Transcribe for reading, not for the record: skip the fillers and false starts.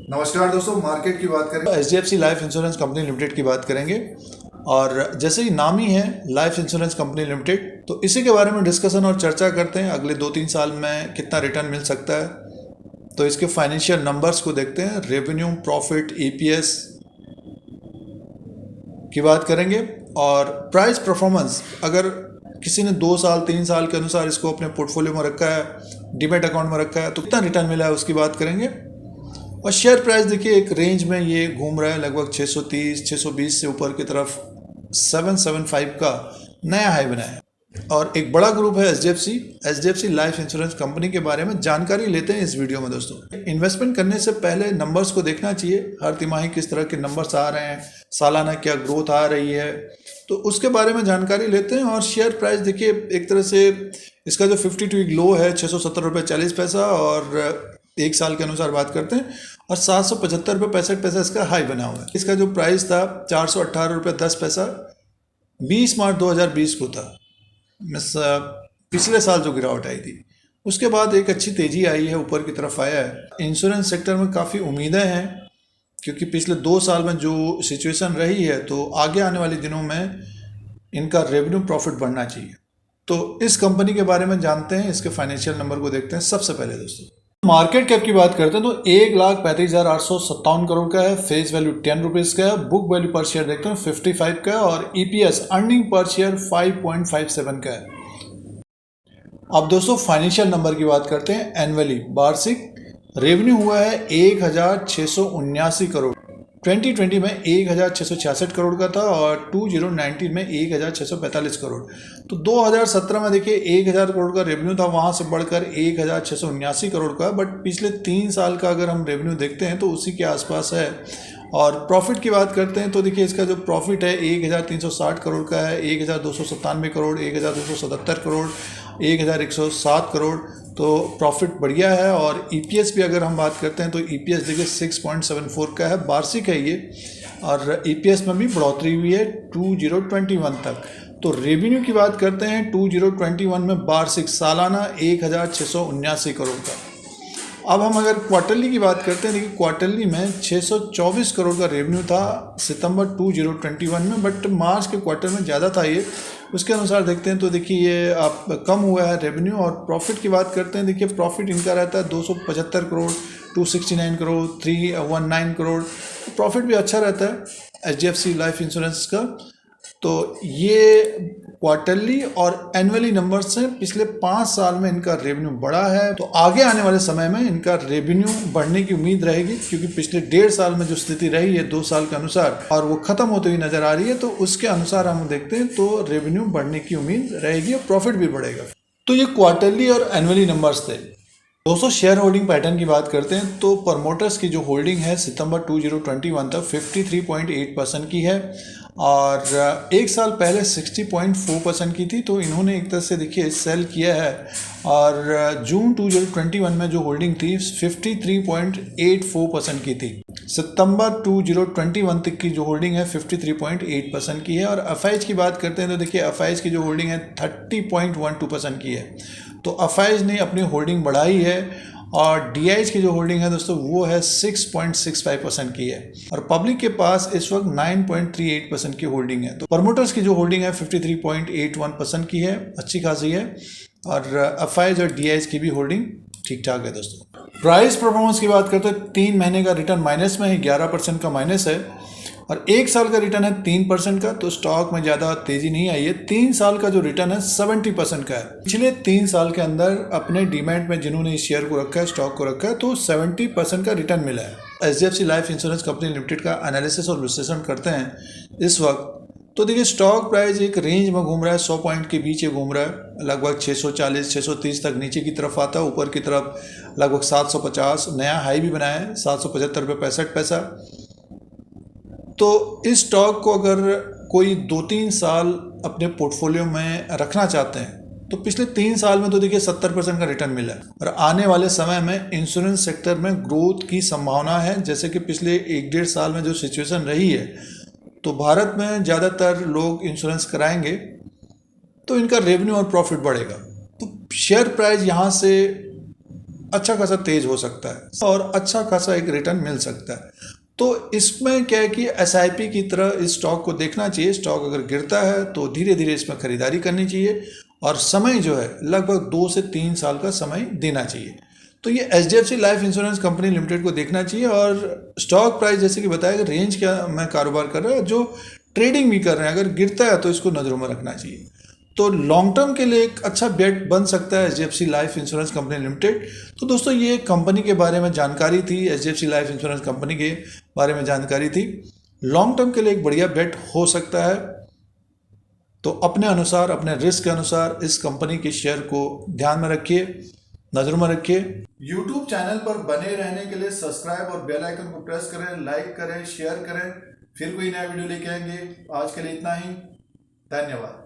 नमस्कार दोस्तों, मार्केट की बात करें HDFC life insurance company limited की बात करेंगे। और जैसे ही नाम ही है लाइफ इंश्योरेंस कंपनी लिमिटेड, तो इसी के बारे में डिस्कशन और चर्चा करते हैं। अगले 2-3 साल में कितना रिटर्न मिल सकता है, तो इसके फाइनेंशियल नंबर्स को देखते हैं। रेवेन्यू, प्रॉफिट, EPS की बात करेंगे। और प्राइस परफॉर्मेंस, अगर किसी ने 2 साल 3 साल के अनुसार इसको अपने पोर्टफोलियो में रखा है, डीमैट अकाउंट में रखा है, तो कितना रिटर्न मिला है उसकी बात करेंगे। और शेयर प्राइस देखिए एक रेंज में ये घूम रहा है, लगभग 630-620 से ऊपर की तरफ 775 का नया हाई बनाया है। और एक बड़ा ग्रुप है H D F C life insurance company के बारे में जानकारी लेते हैं इस वीडियो में। दोस्तों, इन्वेस्टमेंट करने से पहले नंबर्स को देखना चाहिए, हर तिमाही किस तरह के नंबर्स आ रहे हैं, सालाना क्या ग्रोथ आ रही है, तो उसके बारे में जानकारी लेते हैं। और शेयर प्राइस देखिए एक तरह से इसका जो 52 वीक लो है 670 रुपये 40 पैसा, और एक साल के अनुसार बात करते हैं, और 775 रुपये 65 पैसा इसका हाई बना हुआ है। इसका जो प्राइस था 418 रुपये 10 पैसा 20 मार्च 2020 को था, पिछले साल जो गिरावट आई थी। उसके बाद एक अच्छी तेजी आई है, ऊपर की तरफ आया है। इंश्योरेंस सेक्टर में काफ़ी उम्मीदें हैं, क्योंकि पिछले 2 साल में जो सिचुएशन रही है, तो आगे आने वाले दिनों में इनका रेवेन्यू प्रॉफिट बढ़ना चाहिए। तो इस कंपनी के बारे में जानते हैं, इसके फाइनेंशियल नंबर को देखते हैं। सबसे पहले दोस्तों मार्केट कैप की बात करते हैं तो 1,35,857 करोड़ का है। फेस वैल्यू 10 रुपीज़ का है। बुक वैल्यू पर शेयर देखते हैं 55 का है, और EPS अर्निंग पर शेयर 5.57 का है। अब दोस्तों फाइनेंशियल नंबर की बात करते हैं। एनुअली वार्षिक रेवेन्यू हुआ है 1,679 करोड़। 2020 में 1,666 करोड़ का था, और 2019 में 1,645 करोड़। तो 2017 में देखिए 1,000 करोड़ का रेवेन्यू था, वहाँ से बढ़कर 1,679 करोड़ का। बट पिछले 3 साल का अगर हम रेवेन्यू देखते हैं तो उसी के आसपास है। और प्रॉफिट की बात करते हैं तो देखिए इसका जो प्रॉफिट है 1,360 करोड़ का है, 1,297 करोड़, 1,277 करोड़, 1,107 करोड़। तो प्रॉफिट बढ़िया है। और EPS भी अगर हम बात करते हैं तो EPS देखिए 6.74 का है, वार्षिक है ये। और EPS में भी बढ़ोतरी हुई है 2021 तक। तो रेवेन्यू की बात करते हैं 2021 में वार्षिक सालाना 1,679 करोड़ का। अब हम अगर क्वार्टरली की बात करते हैं, देखिए क्वार्टरली में 624 करोड़ का रेवेन्यू था सितंबर 2021 में, बट मार्च के क्वार्टर में ज़्यादा था ये। उसके अनुसार देखते हैं तो देखिए ये आप कम हुआ है रेवेन्यू। और प्रॉफिट की बात करते हैं, देखिए प्रॉफिट इनका रहता है 275 करोड़, 269 करोड़, 319 करोड़। प्रॉफिट भी अच्छा रहता है HDFC लाइफ इंश्योरेंस का। तो ये क्वार्टरली और एनुअली नंबर्स हैं। पिछले 5 साल में इनका रेवेन्यू बढ़ा है, तो आगे आने वाले समय में इनका रेवेन्यू बढ़ने की उम्मीद रहेगी, क्योंकि पिछले 1.5 साल में जो स्थिति रही है 2 साल के अनुसार, और वो खत्म होते हुए नजर आ रही है, तो उसके अनुसार हम देखते हैं तो रेवेन्यू बढ़ने की उम्मीद रहेगी और प्रॉफिट भी बढ़ेगा। तो ये क्वार्टरली और एनुअली नंबर्स थे। दोस्तों शेयर होल्डिंग पैटर्न की बात करते हैं तो प्रमोटर्स की जो होल्डिंग है सितंबर 2021 तक 53.8% की है, और एक साल पहले 60.4% की थी। तो इन्होंने एक तरह से देखिए सेल किया है। और जून 2021 में जो होल्डिंग थी 53.84% की थी। सितंबर 2021 तक की जो होल्डिंग है 53.8% की है। और एफआईज की बात करते हैं तो देखिए एफआईज की जो होल्डिंग है 30.12% की है। तो एफआईज ने अपनी होल्डिंग बढ़ाई है। और डीआईज की जो होल्डिंग है दोस्तों वो है 6.65% की है। और पब्लिक के पास इस वक्त 9.38% की होल्डिंग है। तो प्रमोटर्स की जो होल्डिंग है 53.81% की है, अच्छी खासी है। और एफआईज और डीआईज की भी होल्डिंग ठीक ठाक है। दोस्तों प्राइस परफॉर्मेंस की बात करते हैं, 3 महीने का रिटर्न माइनस में है, 11% का माइनस है। और 1 साल का रिटर्न है 3% का, तो स्टॉक में ज़्यादा तेज़ी नहीं आई है। 3 साल का जो रिटर्न है 70% का है। पिछले 3 साल के अंदर अपने डीमैट में जिन्होंने इस शेयर को रखा है, स्टॉक को रखा है, तो 70% का रिटर्न मिला है। HDFC life insurance company limited का एनालिसिस और विश्लेषण करते हैं इस वक्त, तो देखिए स्टॉक प्राइस एक रेंज में घूम रहा है, 100 पॉइंट के बीच घूम रहा है। लगभग 640-630 तक नीचे की तरफ आता है, ऊपर की तरफ लगभग 750, नया हाई भी बनाया है 775 रुपये 65 पैसा। तो इस स्टॉक को अगर कोई 2-3 साल अपने पोर्टफोलियो में रखना चाहते हैं तो पिछले 3 साल में तो देखिए 70% का रिटर्न मिला है। और आने वाले समय में इंश्योरेंस सेक्टर में ग्रोथ की संभावना है। जैसे कि पिछले 1-1.5 साल में जो सिचुएशन रही है, तो भारत में ज़्यादातर लोग इंश्योरेंस कराएंगे, तो इनका रेवेन्यू और प्रॉफिट बढ़ेगा। तो शेयर प्राइस यहाँ से अच्छा खासा तेज हो सकता है और अच्छा खासा एक रिटर्न मिल सकता है। तो इसमें क्या है कि एसआईपी की तरह इस स्टॉक को देखना चाहिए। स्टॉक अगर गिरता है तो धीरे धीरे इसमें खरीदारी करनी चाहिए और समय जो है लगभग 2 से 3 साल का समय देना चाहिए। तो ये HDFC life insurance company limited को देखना चाहिए। और स्टॉक प्राइस जैसे कि बताया कि रेंज क्या में कारोबार कर रहा है, जो ट्रेडिंग भी कर रहे हैं, अगर गिरता है तो इसको नज़रों में रखना चाहिए। तो लॉन्ग टर्म के लिए एक अच्छा बेट बन सकता है HDFC life insurance company limited. तो दोस्तों ये कंपनी के बारे में जानकारी थी, एचडीएफसी लाइफ इंश्योरेंस कंपनी के बारे में जानकारी थी। लॉन्ग टर्म के लिए एक बढ़िया बेट हो सकता है। तो अपने अनुसार, अपने रिस्क के अनुसार इस कंपनी के शेयर को ध्यान में रखिए, नज़रों में रखिए। YouTube चैनल पर बने रहने के लिए सब्सक्राइब और बेल आइकन को प्रेस करें, लाइक करें, शेयर करें। फिर कोई नया वीडियो लेके आएंगे। आज के लिए इतना ही। धन्यवाद।